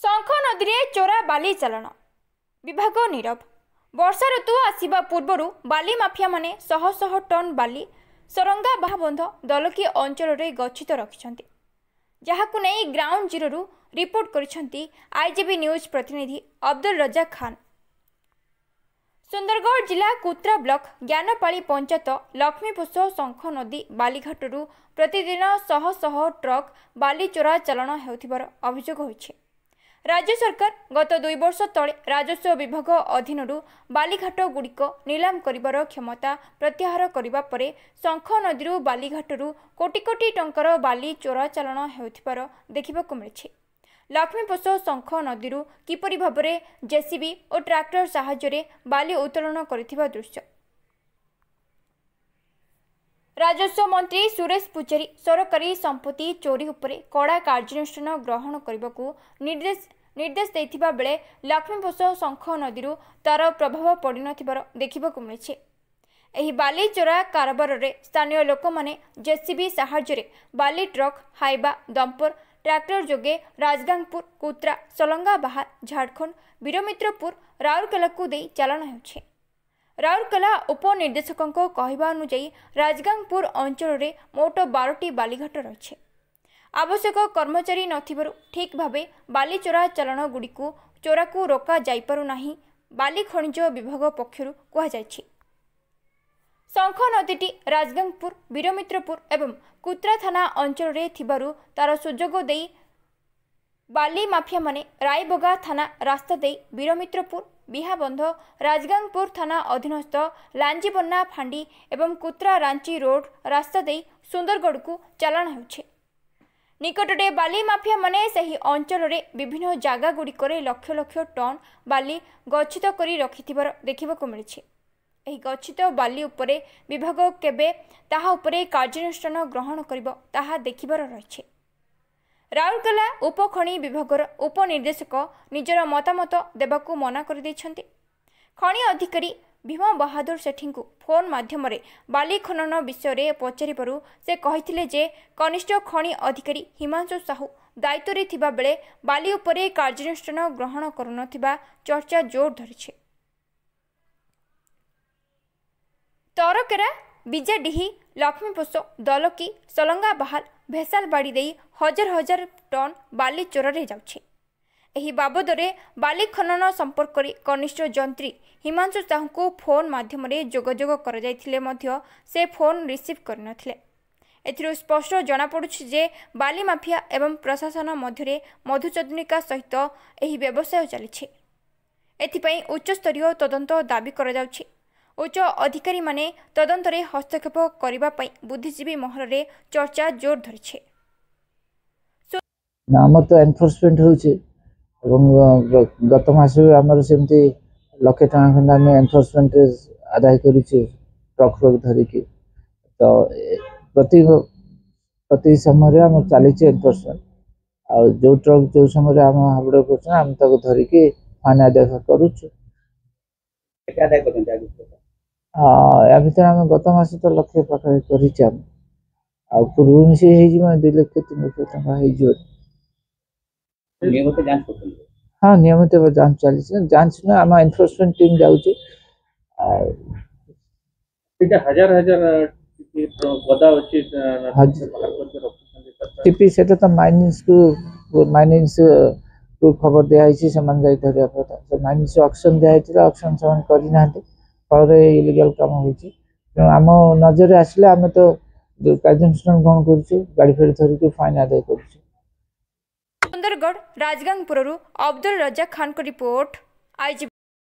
शंख नदी में चोरा बाली चालाण विभाग नीरव। वर्षा ऋतु आसवा पूर्व बाली माफिया माने शह शह टन बाली सरंगा बाहाबंध दलकी अंचल में गच्छित रखिंट, जहाकु नहीं ग्राउंड जीरो रिपोर्ट करिसेंती आईजीबी न्यूज प्रतिनिधि अब्दुल रजाक खान। सुंदरगढ़ जिला कुत्रा ब्लॉक ज्ञानपाली पंचायत लक्ष्मीपुष शंख नदी बालीघाटू प्रतिदिन शह शह ट्रक बाली चोरा चालाण हेउथिबार अभियोग होइछे। राज्य सरकार गत 2 वर्ष तले राजस्व विभाग अधीन बालीघाट गुड़िक नीलाम करिबार क्षमता प्रत्याहार करिबा परे शंख नदी बालीघाटू कोटी कोटी टंकार बाली चोरा चालाण हेउथिबार देखिबाकु मिलिछि। लक्ष्मीपुष शंख नदी किपरि भाबरे जेसीबी और ट्रैक्टर साहाय्य बाली उत्तोलन करिथिबा दृश्य राजस्व मंत्री सुरेश पुजारी सरकारी संपत्ति चोरी उपरे कड़ा कार्यानुष्ठान ग्रहण करने निर्देश देथिबा बेले लक्ष्मीपुष शंख नदी तार प्रभाव पड़ नथिबार देखिबाकु मिलिछि। एही बाली चोरा कारबार रे स्थानीय लोक माने जेसीबी साहाय्य बाली ट्रक हाइबा डंपर ट्रैक्टर जोगे राजगांगपुर कुत्रा सलंगा बाहार झारखंड वीरमित्रपुर राउरकेला को दे चालाण हेउछि। राउरकेला उपनिर्देशकों कहवा अनुଯାयी राजगांगपुर अंचल में मोट 12टी बालीघाट रही। आवश्यक कर्मचारी नथिबारु ठीक भावे बाली चोरा चालाण गुड़िकु चोरा को रोका जाइपारु नाही बाली खनिज विभाग पक्षरु कहा जायछि। शंख नदीटी राजगांगपुर वीरमित्रपुर एवं कुत्रा थाना अंचल में थिबारु तार सुजोग देई बाली माफिया माने रायबगा थाना रास्ता दे वीरमित्रपुर बिहाबंध राजगांगपुर थाना अधीनस्थ लांजीबन्ना फांडी एवं कुत्रा रांची रोड रास्ता दे सुंदरगढ़ को चालाण हेउछे। निकटरे बाली माफिया माने सही अंचल में विभिन्न जागा गुड़िकरे लक्ष लक्ष टन बाली गच्छित करी रखिथिबार देखिबाकु मिलिछि। एही गच्छित बाली उपरे विभाग केबे ताहा उपरे कार्यानुष्ठान ग्रहण करिबो ताहा देखिबार रहिछि। राउरकेला उपखनि विभागर उपनिर्देशक निजर मतामत देबाकू मना कर दैछन्ति। खनि अधिकारी भीम बहादुर सेठी को फोन माध्यम बाली खनन विषय में पचारिबारु से कहिथिले जे कनिष्ठ खनि अधिकारी हिमांशु साहू दायित्व थिबा बेले बाली उपरे कार्यानुष्ठान ग्रहण करुनथिबा चर्चा जोर धरिछि। तरकेरा बिजाडीही लक्ष्मीपुष दलकी सलंगा बाहार भेसालबाड़ी दे हजार हजार टन बाली चोरारे जाउछे। एही बाबदरे बाली खनन संपर्क में कनिष्ठ जंत्री हिमांशु साहू को फोन माध्यम जोगाजोग कर जाइथिले मध्य से फोन रिसीव करनथिले। एथिरु स्पष्ट जना पड़ुछि जे बाली माफिया एवं प्रशासन मध्य मधुचंद्रिका सहित एही व्यवसाय चलिछि। एथिपई उच्चस्तरीय तदंत दाबी करा जाउछि। उच्च अधिकारी माने तदंतरे हस्तक्षेप करिबा पई बुद्धिजीवी महल रे चर्चा जोर धरिछे। नाम तो एनफोर्समेंट होछि एवं गत मास हमर सेमती लक्ष टका खंड आम एनफोर्समेंट आदाय करिछि ट्रक धरिकी। तो प्रति समय आम चली एनफोर्समेंट आ जो ट्रक जो समय आम हाबड़ कर आम धरिकी फाइन आदाय करुछु। या भर आम गत मास तो लक्ष्य पाखे कर पूर्व मिसे 2 लाख 3 लाख टका हाँ नियमित जांच चली जांच न आम एनफोर्समेंट टीम जाऊँगी। हजार हजार टीपी से तो माइनिंग्स को खबर दिखाई से माइनिंग्स ऑक्शन दिखाई ऑक्शन से करना फल इलिगल कम होम नजर आसले आम तो कार्यानुष्ठान ग्रहण कर गाड़ी फेरी धरिक फाइन आदाय कर। सुंदरगढ़ राजगांगपुर अब्दुल रजाक खान को रिपोर्ट आईजीबी।